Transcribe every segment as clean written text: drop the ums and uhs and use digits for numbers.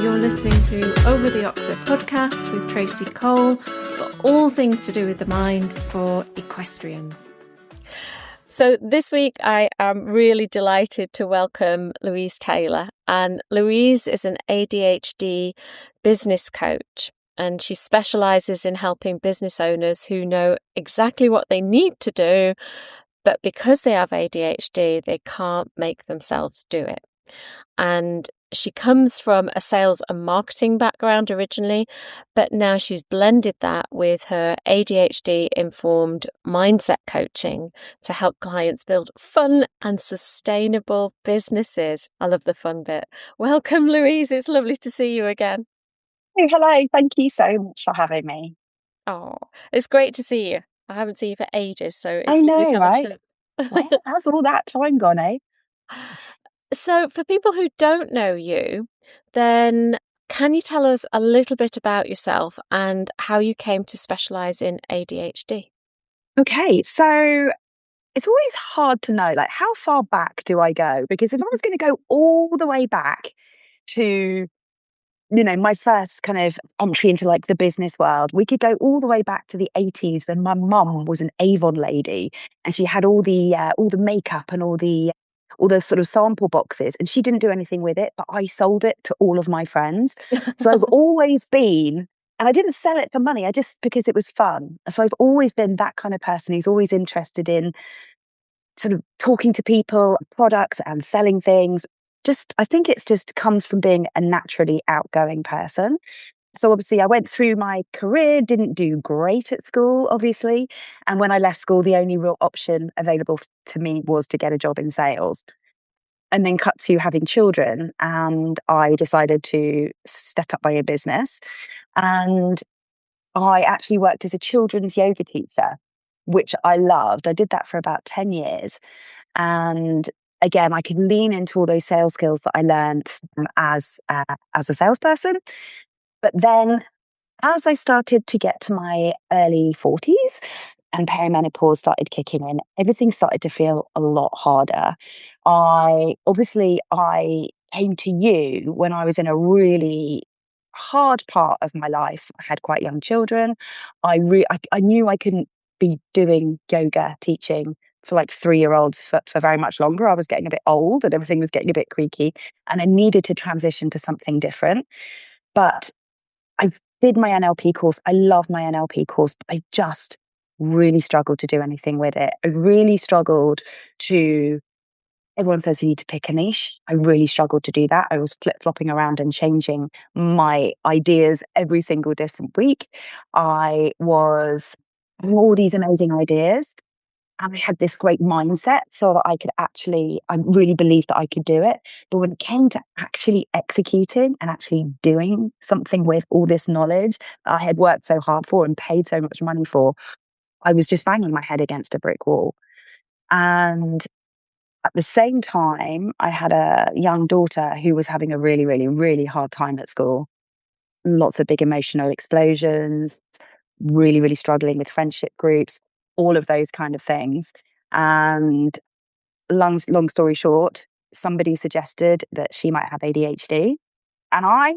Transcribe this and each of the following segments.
You're listening to Over the Oxer podcast with Tracey Cole for all things to do with the mind for equestrians. So this week I am really delighted to welcome Louise Tayler, and Louise is an ADHD business coach, and she specialises in helping business owners who know exactly what they need to do, but because they have ADHD, they can't make themselves do it. And she comes from a sales and marketing background originally, but now she's blended that with her ADHD-informed mindset coaching to help clients build fun and sustainable businesses. I love the fun bit. Welcome, Louise. It's lovely to see you again. Oh, hello. Thank you so much for having me. Oh, it's great to see you. I haven't seen you for ages, so it's I know, lovely to have right? a chat. Where has all that time gone, eh? So for people who don't know you, then can you tell us a little bit about yourself and how you came to specialise in ADHD? Okay, so it's always hard to know, like, how far back do I go? Because if I was going to go all the way back to, my first kind of entry into like the business world, we could go all the way back to the 80s when my mum was an Avon lady and she had all the makeup and all the sort of sample boxes, and she didn't do anything with it, but I sold it to all of my friends. So I've always been, and I didn't sell it for money, I just because it was fun. So I've always been that kind of person who's always interested in sort of talking to people, products and selling things. I think it's just comes from being a naturally outgoing person. So obviously I went through my career, didn't do great at school, obviously. And when I left school, the only real option available to me was to get a job in sales. And then cut to having children. And I decided to set up my own business. And I actually worked as a children's yoga teacher, which I loved. I did that for about 10 years. And again, I could lean into all those sales skills that I learned as a salesperson. But then as I started to get to my early 40s and perimenopause started kicking in, everything started to feel a lot harder. I came to you when I was in a really hard part of my life. I had quite young children. I knew I couldn't be doing yoga teaching for like 3-year-olds for very much longer. I was getting a bit old and everything was getting a bit creaky, and I needed to transition to something different. But I did my NLP course. I love my NLP course, but I just really struggled to do anything with it. I really struggled to, everyone says you need to pick a niche. I really struggled to do that. I was flip-flopping around and changing my ideas every single different week. I was having all these amazing ideas. And I had this great mindset so that I really believed that I could do it. But when it came to actually executing and actually doing something with all this knowledge that I had worked so hard for and paid so much money for, I was just banging my head against a brick wall. And at the same time, I had a young daughter who was having a really, really, really hard time at school. Lots of big emotional explosions, really, really struggling with friendship groups, all of those kind of things. And long story short, somebody suggested that she might have ADHD. And I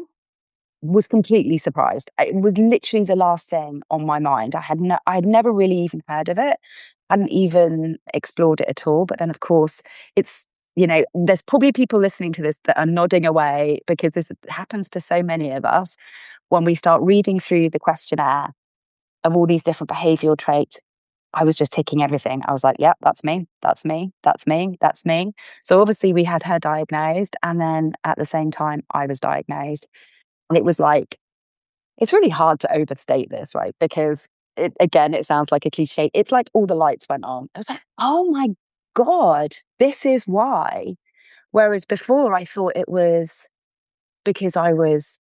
was completely surprised. It was literally the last thing on my mind. I had never really even heard of it. I hadn't even explored it at all. But then, of course, there's probably people listening to this that are nodding away because this happens to so many of us. When we start reading through the questionnaire of all these different behavioral traits, I was just ticking everything. I was like, yeah, that's me, that's me, that's me, that's me. So obviously we had her diagnosed, and then at the same time I was diagnosed. And it was like, it's really hard to overstate this, right? Because it sounds like a cliche. It's like all the lights went on. I was like, oh my God, this is why. Whereas before I thought it was because I was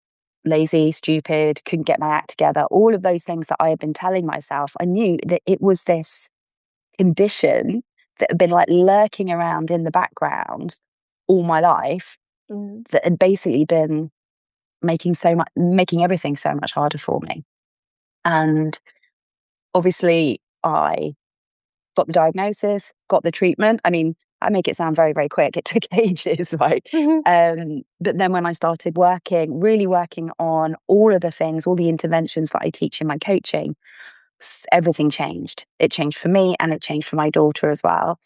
lazy, stupid, couldn't get my act together, all of those things that I had been telling myself. I knew that it was this condition that had been like lurking around in the background all my life that had basically been making everything so much harder for me. And obviously I got the diagnosis, got the treatment. I mean, I make it sound very, very quick. It took ages, right? But then when I started really working on all of the things, all the interventions that I teach in my coaching, everything changed. It changed for me and it changed for my daughter as well.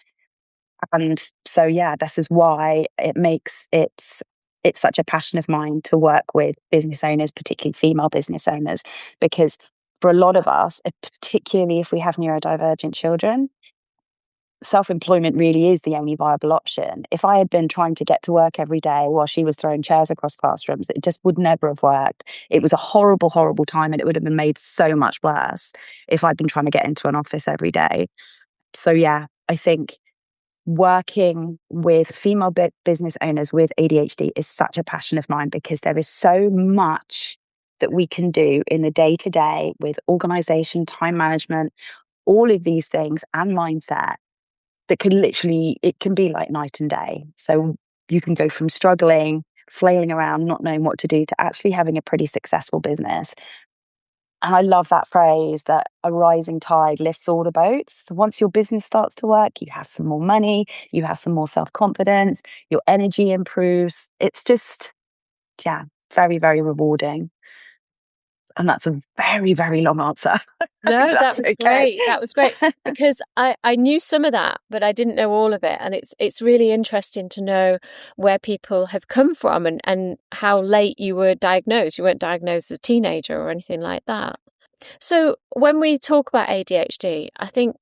And so, yeah, this is why it's such a passion of mine to work with business owners, particularly female business owners, because for a lot of us, particularly if we have neurodivergent children, self-employment really is the only viable option. If I had been trying to get to work every day while she was throwing chairs across classrooms, it just would never have worked. It was a horrible, horrible time, and it would have been made so much worse if I'd been trying to get into an office every day. So, yeah, I think working with female business owners with ADHD is such a passion of mine, because there is so much that we can do in the day-to-day with organization, time management, all of these things, and mindset, that it can be like night and day. So you can go from struggling, flailing around, not knowing what to do, to actually having a pretty successful business. And I love that phrase, that a rising tide lifts all the boats. So once your business starts to work, you have some more money, you have some more self-confidence, your energy improves. It's just, yeah, very, very rewarding. And that's a very, very long answer. No, that was okay. great. That was great, because I knew some of that, but I didn't know all of it. And it's really interesting to know where people have come from and how late you were diagnosed. You weren't diagnosed as a teenager or anything like that. So when we talk about ADHD, I think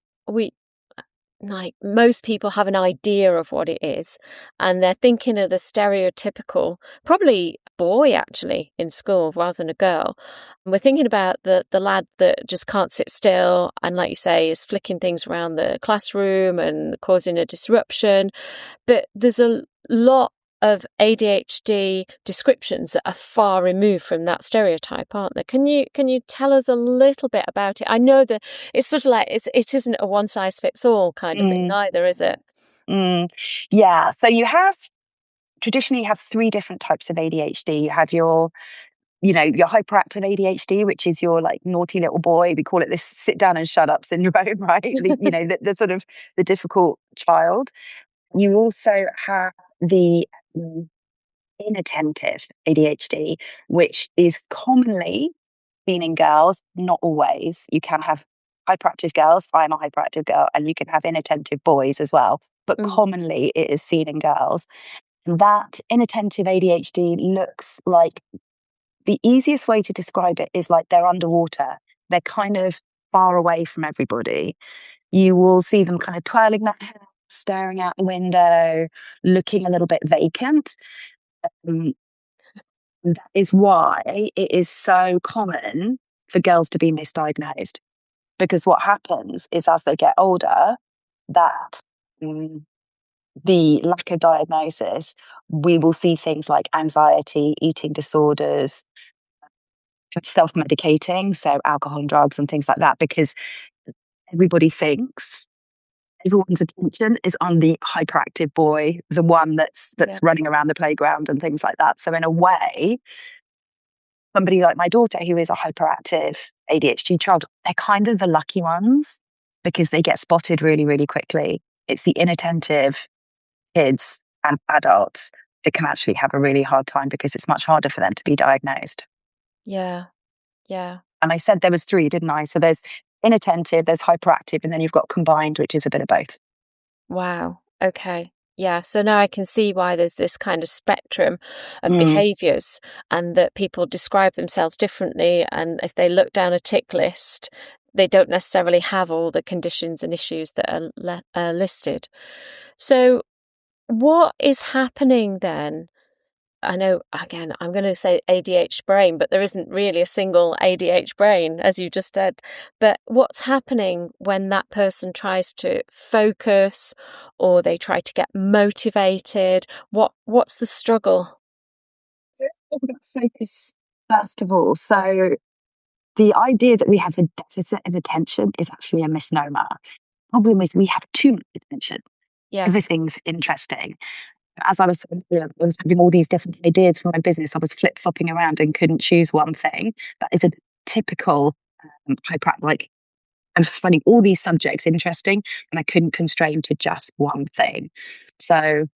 like most people have an idea of what it is, and they're thinking of the stereotypical, probably boy actually in school rather than a girl. And we're thinking about the lad that just can't sit still, and like you say, is flicking things around the classroom and causing a disruption. But there's a lot of ADHD descriptions that are far removed from that stereotype, aren't there? Can you tell us a little bit about it? I know that it's sort of like it isn't a one size fits all kind of thing either, is it? Yeah. So traditionally you have three different types of ADHD. You have your hyperactive ADHD, which is your like naughty little boy. We call it this sit down and shut up syndrome, right? The sort of the difficult child. You also have the inattentive ADHD, which is commonly seen in girls, not always. You can have hyperactive girls. I'm a hyperactive girl, and you can have inattentive boys as well. But commonly it is seen in girls. That inattentive ADHD looks like, the easiest way to describe it is like they're underwater. They're kind of far away from everybody. You will see them kind of twirling their hair, staring out the window, looking a little bit vacant. And that is why it is so common for girls to be misdiagnosed. Because what happens is, as they get older, that the lack of diagnosis, we will see things like anxiety, eating disorders, self-medicating, so alcohol and drugs and things like that, because everybody thinks everyone's attention is on the hyperactive boy, the one that's running around the playground and things like that. So in a way, somebody like my daughter, who is a hyperactive ADHD child, they're kind of the lucky ones, because they get spotted really, really quickly. It's the inattentive kids and adults that can actually have a really hard time, because it's much harder for them to be diagnosed. Yeah. And I said there was three, didn't I? So there's inattentive, there's hyperactive, and then you've got combined, which is a bit of both. Wow. Okay. Yeah. So now I can see why there's this kind of spectrum of behaviours, and that people describe themselves differently. And if they look down a tick list, they don't necessarily have all the conditions and issues that are listed. So what is happening then? I know, again, I'm going to say ADHD brain, but there isn't really a single ADHD brain, as you just said. But what's happening when that person tries to focus, or they try to get motivated? What's the struggle? Focus, first of all. So the idea that we have a deficit of attention is actually a misnomer. Problem is, we have too much attention. Yeah. Everything's interesting. As I was saying, I was having all these different ideas for my business. I was flip-flopping around and couldn't choose one thing. That is a typical I was finding all these subjects interesting, and I couldn't constrain to just one thing. So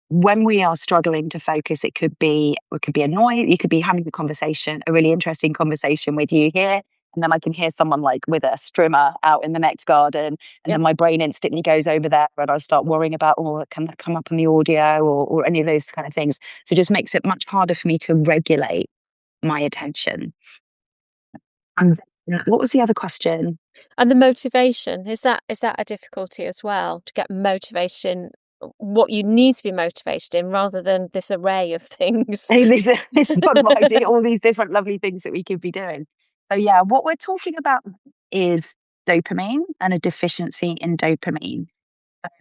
when we are struggling to focus, we could be annoyed. You could be having a conversation, a really interesting conversation with you here. And then I can hear someone like with a strimmer out in the next garden. And then my brain instantly goes over there and I start worrying about, oh, can that come up on the audio or any of those kind of things. So it just makes it much harder for me to regulate my attention. And what was the other question? And the motivation, is that a difficulty as well, to get motivated in what you need to be motivated in rather than this array of things? It's not my idea, all these different lovely things that we could be doing. So yeah, what we're talking about is dopamine and a deficiency in dopamine.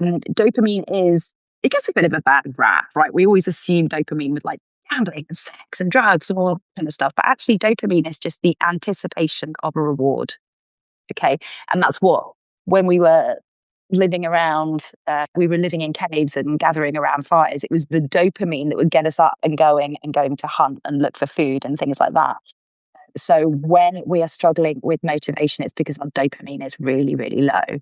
Dopamine it gets a bit of a bad rap, right? We always assume dopamine with like gambling and sex and drugs and all that kind of stuff. But actually, dopamine is just the anticipation of a reward. Okay. And that's what, when we were living around, we were living in caves and gathering around fires, it was the dopamine that would get us up and going to hunt and look for food and things like that. So when we are struggling with motivation, it's because our dopamine is really, really low,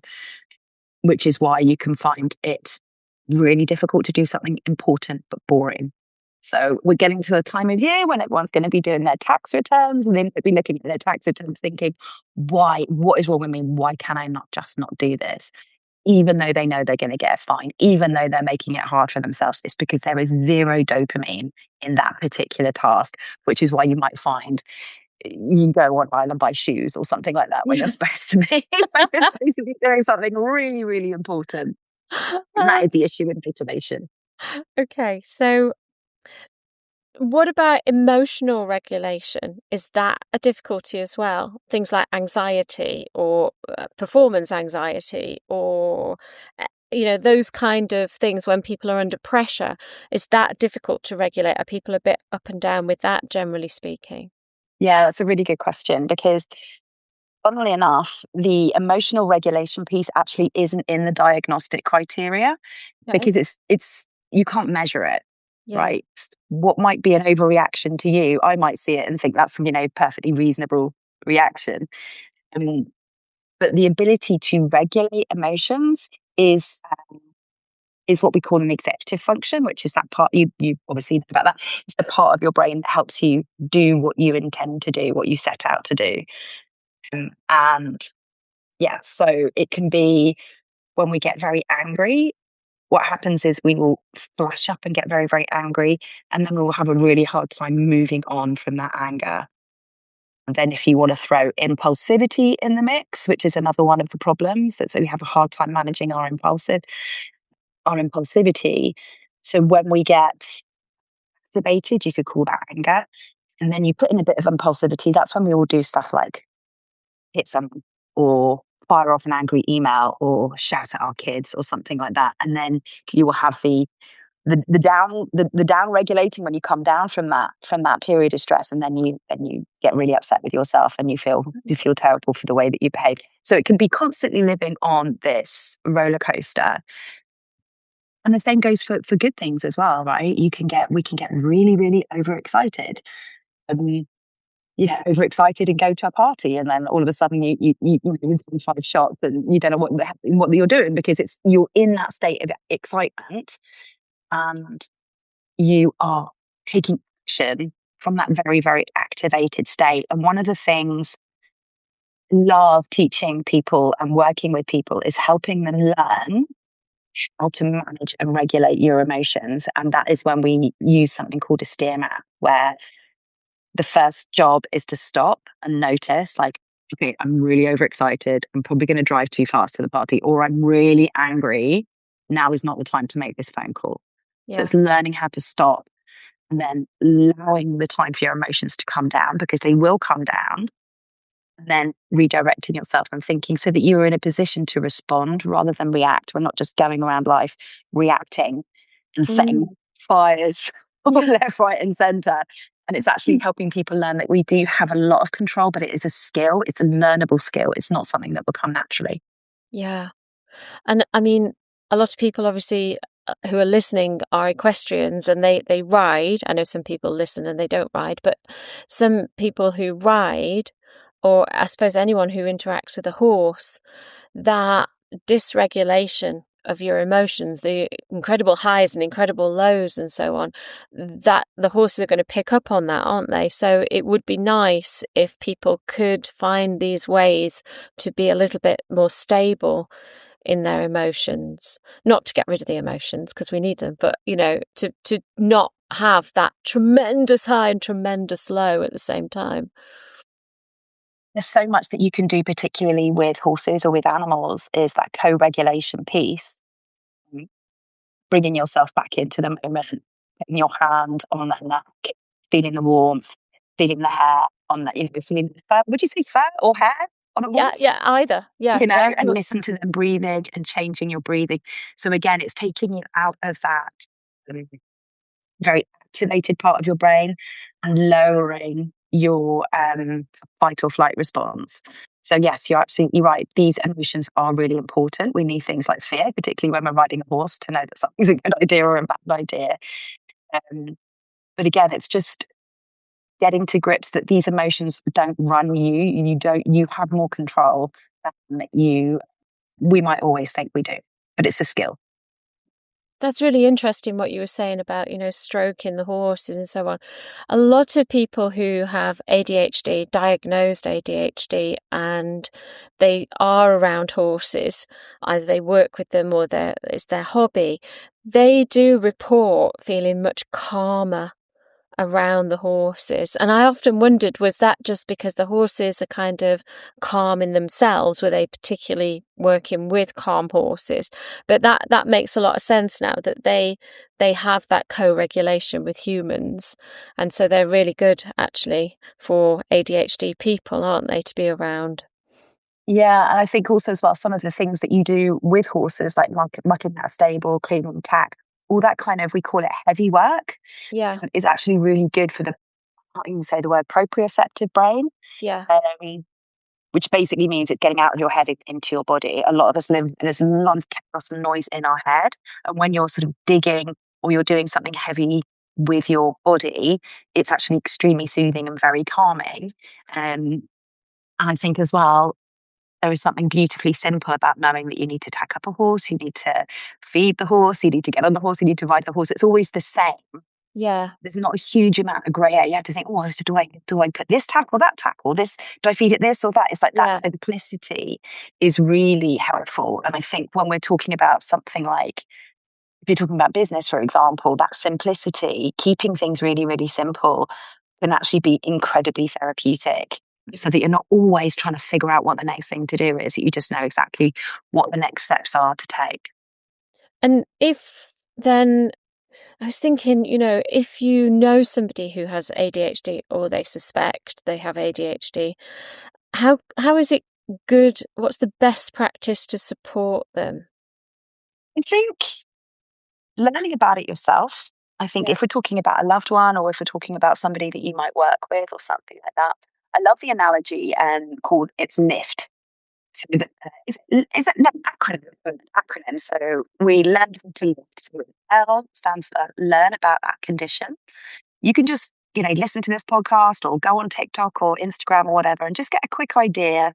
which is why you can find it really difficult to do something important but boring. So we're getting to the time of year when everyone's going to be doing their tax returns and then be looking at their tax returns thinking, why, what is wrong with me? Why can I not do this? Even though they know they're going to get a fine, even though they're making it hard for themselves, it's because there is zero dopamine in that particular task, which is why you might find you go on island and buy shoes or something like that when you're supposed to be doing something really, really important. And that is the issue with motivation. Okay, so what about emotional regulation? Is that a difficulty as well? Things like anxiety or performance anxiety or, those kind of things when people are under pressure. Is that difficult to regulate? Are people a bit up and down with that, generally speaking? Yeah, that's a really good question because funnily enough, the emotional regulation piece actually isn't in the diagnostic criteria because it's you can't measure it. Yeah. Right? What might be an overreaction to you, I might see it and think that's perfectly reasonable reaction. But the ability to regulate emotions is what we call an executive function, which is that part you obviously know about that. It's the part of your brain that helps you do what you intend to do, what you set out to do. And yeah, so it can be when we get very angry. What happens is we will flash up and get very, very angry, and then we will have a really hard time moving on from that anger. And then if you want to throw impulsivity in the mix, which is another one of the problems, that so we have a hard time managing our impulsivity. So when we get debated, you could call that anger. And then you put in a bit of impulsivity, that's when we will do stuff like hit someone or fire off an angry email or shout at our kids or something like that. And then you will have the down regulating when you come down from that period of stress, and then you get really upset with yourself and you feel terrible for the way that you behave. So it can be constantly living on this roller coaster. And the same goes for good things as well, right? We can get really, really overexcited. Overexcited and go to a party, and then all of a sudden you've done 5 shots and you don't know what you're doing because you're in that state of excitement and you are taking action from that very, very activated state. And one of the things I love teaching people and working with people is helping them learn how to manage and regulate your emotions. And that is when we use something called a steer map, where the first job is to stop and notice, like, okay, I'm really overexcited. I'm probably going to drive too fast to the party, or I'm really angry. Now is not the time to make this phone call. Yeah. So it's learning how to stop and then allowing the time for your emotions to come down, because they will come down, and then redirecting yourself and thinking so that you're in a position to respond rather than react. We're not just going around life reacting and setting fires left, right, and center. And it's actually helping people learn that we do have a lot of control, but it is a skill. It's a learnable skill. It's not something that will come naturally. Yeah. And I mean, a lot of people obviously who are listening are equestrians and they ride. I know some people listen and they don't ride, but some people who ride or I suppose anyone who interacts with a horse, that dysregulation of your emotions, the incredible highs and incredible lows and so on, that the horses are going to pick up on that, aren't they? So it would be nice if people could find these ways to be a little bit more stable in their emotions, not to get rid of the emotions because we need them, but to not have that tremendous high and tremendous low at the same time. There's so much that you can do, particularly with horses or with animals, is that co-regulation piece. Bringing yourself back into the moment, putting your hand on their neck, feeling the warmth, feeling the hair on that, feeling the fur. Would you say fur or hair on a horse? Yeah, either. Yeah, and listen to them breathing and changing your breathing. So again, it's taking you out of that very activated part of your brain and lowering your fight or flight response. So yes, you're absolutely right. These emotions are really important. We need things like fear, particularly when we're riding a horse, to know that something's a good idea or a bad idea. But again, it's just getting to grips that these emotions don't run you. You have more control than we might always think we do, but it's a skill. That's really interesting what you were saying about, stroking the horses and so on. A lot of people who have ADHD, diagnosed ADHD, and they are around horses, either they work with them or it's their hobby, they do report feeling much calmer around the horses. And I often wondered, was that just because the horses are kind of calm in themselves? Were they particularly working with calm horses? But that makes a lot of sense now, that they have that co-regulation with humans. And so they're really good actually for ADHD people, aren't they, to be around? Yeah, and I think also as well, some of the things that you do with horses, like mucking that stable, cleaning tack, all that kind of, we call it heavy work, Yeah, is actually really good for the, I can't even say the word, proprioceptive brain, yeah, which basically means it's getting out of your head into your body. A lot of us live, there's a lot of chaos and noise in our head. And when you're sort of digging or you're doing something heavy with your body, it's actually extremely soothing and very calming. And I think as well, there is something beautifully simple about knowing that you need to tack up a horse, you need to feed the horse, you need to get on the horse, you need to ride the horse. It's always the same. yeah, There's not a huge amount of grey area. You have to think, oh, do I put this tack or that tack, or this? Do I feed it this or that? It's like that yeah, simplicity is really helpful. And I think when we're talking about something like, if you're talking about business, for example, that simplicity, keeping things really, really simple, can actually be incredibly therapeutic. So that you're not always trying to figure out what the next thing to do is. You just know exactly what the next steps are to take. And if then I was thinking, if you know somebody who has ADHD or they suspect they have ADHD, how is it good? What's the best practice to support them? I think learning about it yourself. I think Yeah. if we're talking about a loved one or if we're talking about somebody that you might work with or something like that, I love the analogy called it's NIFT. So is it no, acronym? So we learn to lift. So L stands for learn about that condition. You can just listen to this podcast or go on TikTok or Instagram or whatever and just get a quick idea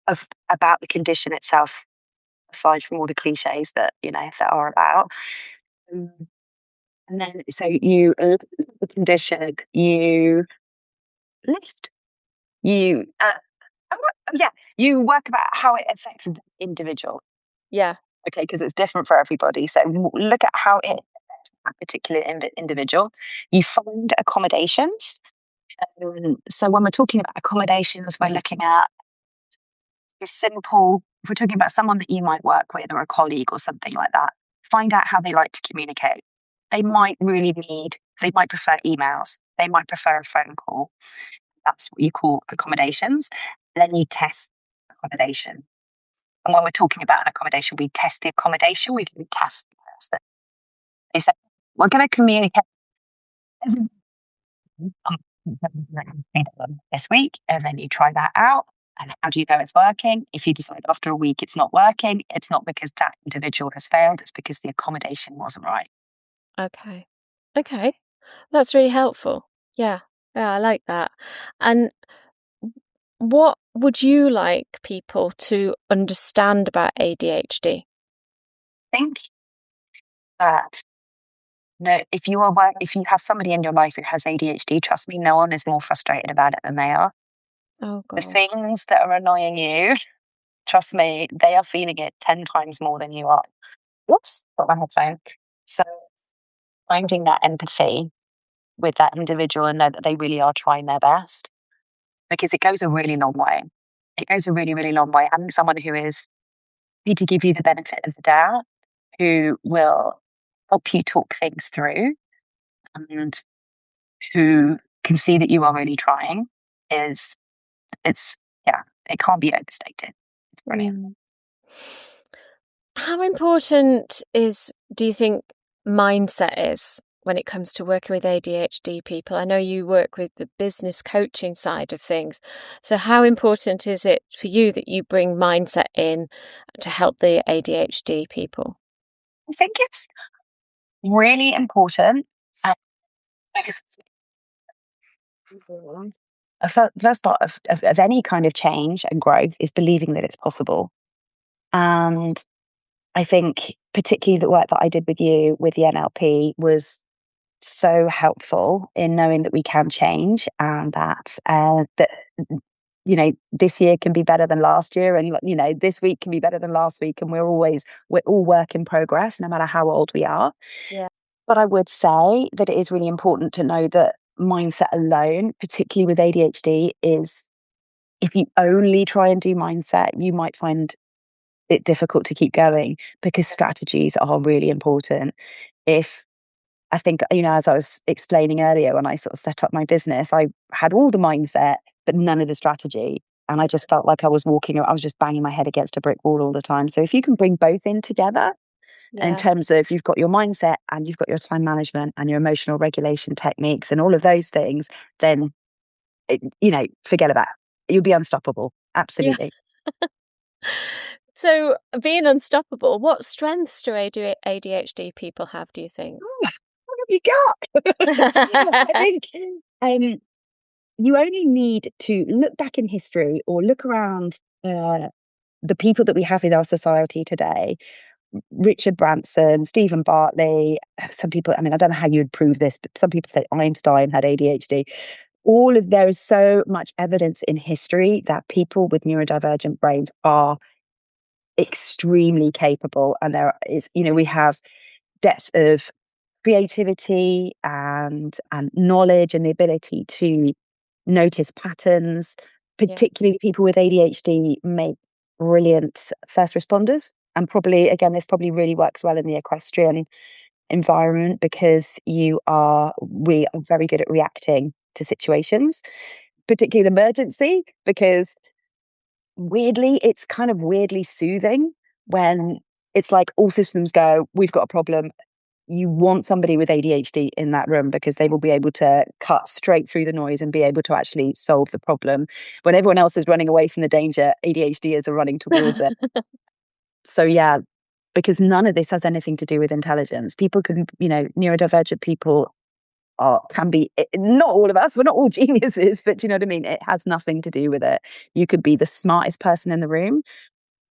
of about the condition itself, aside from all the cliches that are about. Um, And then, so you look at the condition, you lift, you, yeah, you work about how it affects the individual. Yeah. Okay, because it's different for everybody. So look at how it affects that particular individual. You find accommodations. So when we're talking about accommodations, we're looking at simple. If we're talking about someone that you might work with or a colleague or something like that, find out how they like to communicate. They might they might prefer emails. They might prefer a phone call. That's what you call accommodations. Then you test accommodation. And when we're talking about an accommodation, we test the accommodation. We don't test the person. They say, we're going to communicate this week. And then you try that out. And how do you know it's working? If you decide after a week it's not working, it's not because that individual has failed. It's because the accommodation wasn't right. Okay. Okay. That's really helpful. Yeah. Yeah, I like that. And what would you like people to understand about ADHD? I think that if you have somebody in your life who has ADHD, trust me, no one is more frustrated about it than they are. Oh, The God. things that are annoying you, trust me, they are feeling it 10 times more than you are. Whoops, got my headphone. So finding that empathy with that individual and know that they really are trying their best, because it goes a really long way. It goes a really, really long way. Having someone who is happy to give you the benefit of the doubt, who will help you talk things through, and who can see that you are really trying it's yeah, it can't be overstated. It's brilliant. Mm. How important do you think mindset is when it comes to working with ADHD people? I know you work with the business coaching side of things. So how important is it for you that you bring mindset in to help the ADHD people? I think it's really important, because a first part of any kind of change and growth is believing that it's possible. And I think particularly the work that I did with you with the NLP was so helpful in knowing that we can change, and that this year can be better than last year, and this week can be better than last week, and we're all work in progress, no matter how old we are. Yeah. But I would say that it is really important to know that mindset alone, particularly with ADHD, is, if you only try and do mindset, you might find it difficult to keep going, because strategies are really important. If I think, as I was explaining earlier, when I sort of set up my business, I had all the mindset, but none of the strategy. And I just felt like I was just banging my head against a brick wall all the time. So if you can bring both in together, in terms of you've got your mindset and you've got your time management and your emotional regulation techniques and all of those things, then, forget about it. You'll be unstoppable. Yeah. Absolutely. So being unstoppable, what strengths do ADHD people have, do you think? What have you got? I think you only need to look back in history or look around the people that we have in our society today. Richard Branson, Stephen Bartley, some people, I don't know how you would prove this, but some people say Einstein had ADHD. There is so much evidence in history that people with neurodivergent brains are extremely capable. And we have depth of creativity and knowledge and the ability to notice patterns. Particularly people with ADHD make brilliant first responders. And this probably really works well in the equestrian environment, because we are very good at reacting to situations, particularly an emergency, because it's kind of weirdly soothing when it's like all systems go, we've got a problem. You want somebody with ADHD in that room, because they will be able to cut straight through the noise and be able to actually solve the problem. When everyone else is running away from the danger, ADHDers are running towards it. So yeah, because none of this has anything to do with intelligence. People can, neurodivergent people can be, not all of us, we're not all geniuses, but you know what I mean? It has nothing to do with it. You could be the smartest person in the room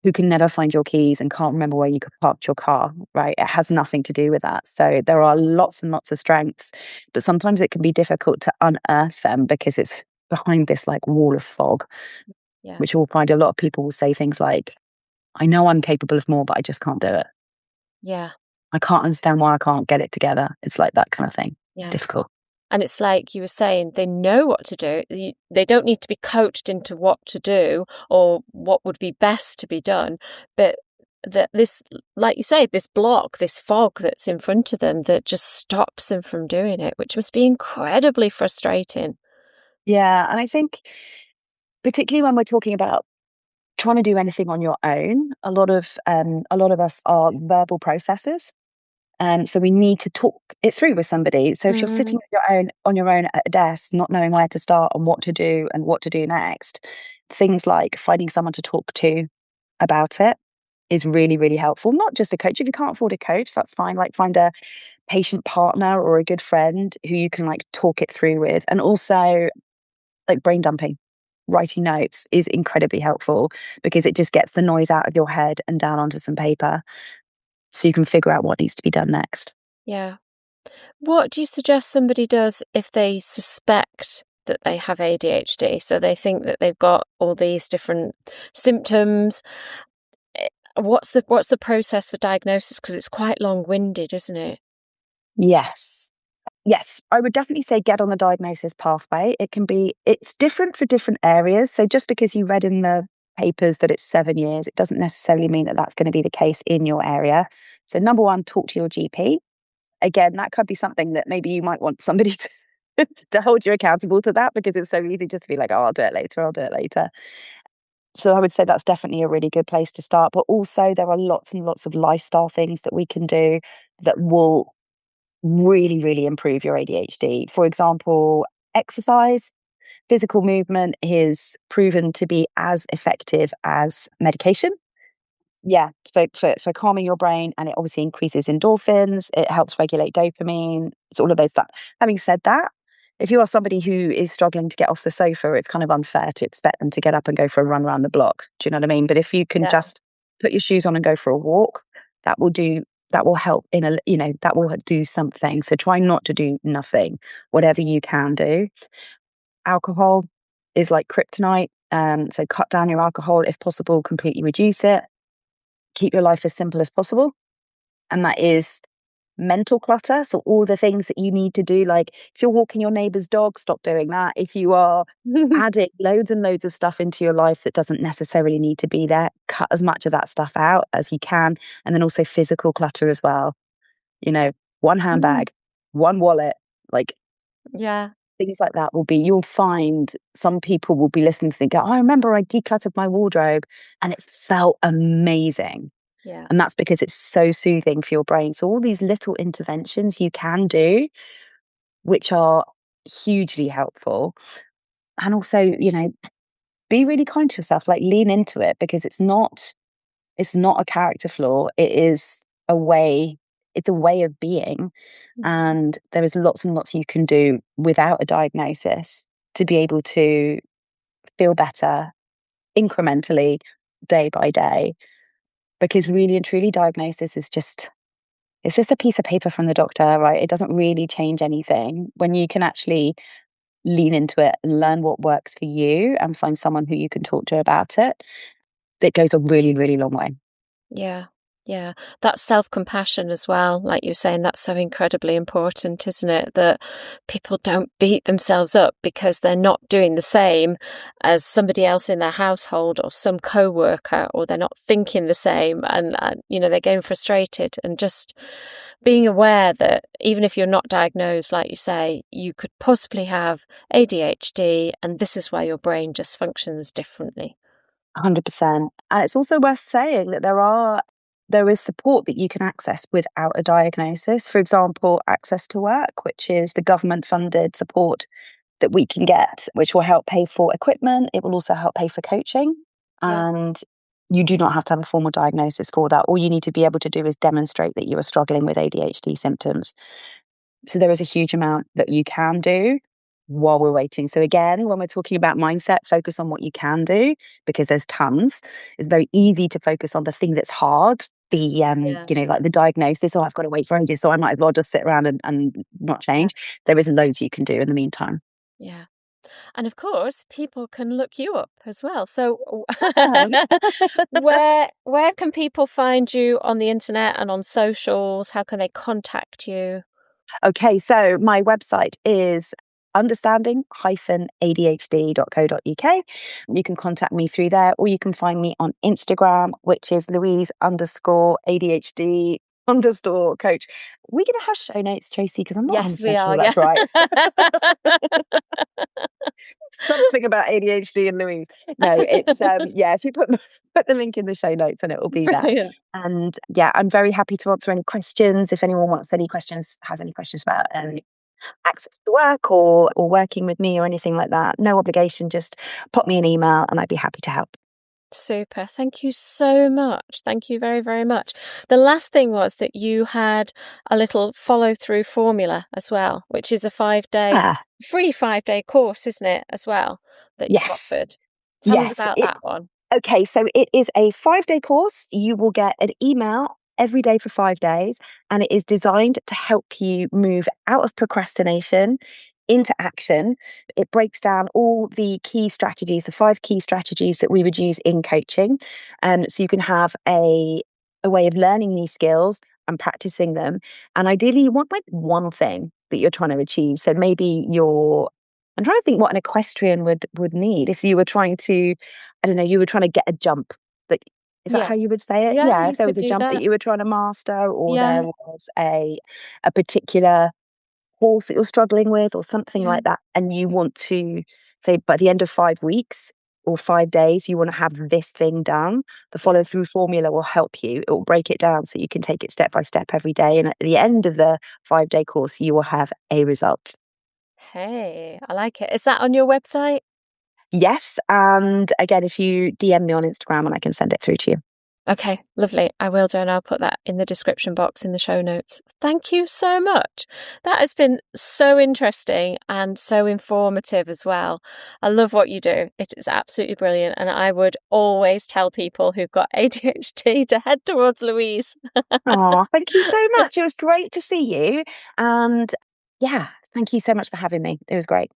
who can never find your keys and can't remember where you could park your car, right? It has nothing to do with that. So there are lots and lots of strengths, but sometimes it can be difficult to unearth them because it's behind this like wall of fog, which you'll find a lot of people will say things like, I know I'm capable of more, but I just can't do it. Yeah. I can't understand why I can't get it together. It's like that kind of thing. Yeah. It's difficult. And it's like you were saying, they know what to do. They don't need to be coached into what to do or what would be best to be done. But this, like you say, this block, this fog that's in front of them that just stops them from doing it, which must be incredibly frustrating. Yeah. And I think particularly when we're talking about trying to do anything on your own, a lot of us are verbal processors. So we need to talk it through with somebody. So if you're sitting on your own at a desk, not knowing where to start and what to do next, things like finding someone to talk to about it is really, really helpful. Not just a coach. If you can't afford a coach, that's fine. Like find a patient partner or a good friend who you can like talk it through with. And also like brain dumping. writing notes is incredibly helpful because it just gets the noise out of your head and down onto some paper so you can figure out what needs to be done next. Yeah. What do you suggest somebody does if they suspect that they have ADHD? So they think that they've got all these different symptoms. What's the process for diagnosis? Because it's quite long-winded, isn't it? Yes. Yes, I would definitely say get on the diagnosis pathway. It's different for different areas. So just because you read in the papers that it's 7 years, it doesn't necessarily mean that that's going to be the case in your area. So number one, talk to your GP. Again, that could be something that maybe you might want somebody to hold you accountable to that, because it's so easy just to be like, oh, I'll do it later, I'll do it later. So I would say that's definitely a really good place to start. But also there are lots and lots of lifestyle things that we can do that will really, really improve your ADHD. For example, exercise. Physical movement is proven to be as effective as medication. Yeah, for calming your brain, and it obviously increases endorphins, it helps regulate dopamine, it's all of those stuff. Having said that, if you are somebody who is struggling to get off the sofa, it's kind of unfair to expect them to get up and go for a run around the block. Do you know what I mean? But if you can just put your shoes on and go for a walk, that will help that will do something. So try not to do nothing, whatever you can do. Alcohol is like kryptonite. So cut down your alcohol if possible, completely reduce it. Keep your life as simple as possible. And that is mental clutter. So all the things that you need to do, like if you're walking your neighbour's dog, stop doing that. If you are adding loads and loads of stuff into your life that doesn't necessarily need to be there, cut as much of that stuff out as you can. And then also physical clutter as well. One handbag, one wallet, like things like that you'll find some people will be listening to think, oh, I remember I decluttered my wardrobe and it felt amazing. Yeah. And that's because it's so soothing for your brain. So all these little interventions you can do, which are hugely helpful. And also, be really kind to yourself, like lean into it, because it's not a character flaw. It's a way of being. And there is lots and lots you can do without a diagnosis to be able to feel better incrementally, day by day. Because really and truly, diagnosis is just a piece of paper from the doctor, right? It doesn't really change anything. When you can actually lean into it and learn what works for you and find someone who you can talk to about it, it goes a really, really long way. Yeah. Yeah. That self-compassion as well, like you're saying, that's so incredibly important, isn't it? That people don't beat themselves up because they're not doing the same as somebody else in their household or some co-worker, or they're not thinking the same, and they're getting frustrated. And just being aware that even if you're not diagnosed, like you say, you could possibly have ADHD, and this is why your brain just functions differently. 100%. And it's also worth saying that there is support that you can access without a diagnosis. For example, access to work, which is the government funded support that we can get, which will help pay for equipment. It will also help pay for coaching. Yeah. And you do not have to have a formal diagnosis for that. All you need to be able to do is demonstrate that you are struggling with ADHD symptoms. So there is a huge amount that you can do while we're waiting. So again, when we're talking about mindset, focus on what you can do, because there's tons. It's very easy to focus on the thing that's hard, like the diagnosis. Oh, I've got to wait for ages, so I might as well just sit around and not change. There is loads you can do in the meantime. Yeah. And of course, people can look you up as well. So where can people find you on the internet and on socials? How can they contact you? Okay, so my website is understanding-adhd.co.uk. You can contact me through there, or you can find me on Instagram, which is Louise_ADHD_coach. We're going to have show notes, Tracey, because I'm not Yes, 100% we sure are. that's right. Something about ADHD and Louise. No, it's if you put the link in the show notes and it will be there. Brilliant. And I'm very happy to answer any questions. If anyone has any questions about access to work or working with me or anything like that, no obligation, just pop me an email and I'd be happy to help. Super. Thank you so much. Thank you very, very much. The last thing was that you had a little follow-through formula as well, which is a free 5-day course, isn't it, as well? that you've Yes. offered. Tell us Yes. about that one. Okay, so it is a 5-day course. You will get an email every day for 5 days, and it is designed to help you move out of procrastination into action. It breaks down all the key strategies, the 5 key strategies that we would use in coaching. So you can have a way of learning these skills and practicing them. And ideally, you want like one thing that you're trying to achieve. So maybe I'm trying to think what an equestrian would need if you were trying to, I don't know, you were trying to get a jump. That is that Yeah. how you would say it? Yeah, Yeah, you if there could was a do jump that that. you were trying to master, or there Yeah. was a particular horse that you're struggling with, or something Yeah. like that, and you want to say by the end of 5 weeks or 5 days, you want to have this thing done. The Yeah. follow through formula will help you. It will break it down so you can take it step by step every day. And at the end of the 5-day course, you will have a result. Hey, I like it. Is that on your website? Yes. And again, if you DM me on Instagram and I can send it through to you. Okay, lovely. I will do, and I'll put that in the description box in the show notes. Thank you so much. That has been so interesting and so informative as well. I love what you do. It is absolutely brilliant. And I would always tell people who've got ADHD to head towards Louise. Oh, thank you so much. It was great to see you. And yeah, thank you so much for having me. It was great.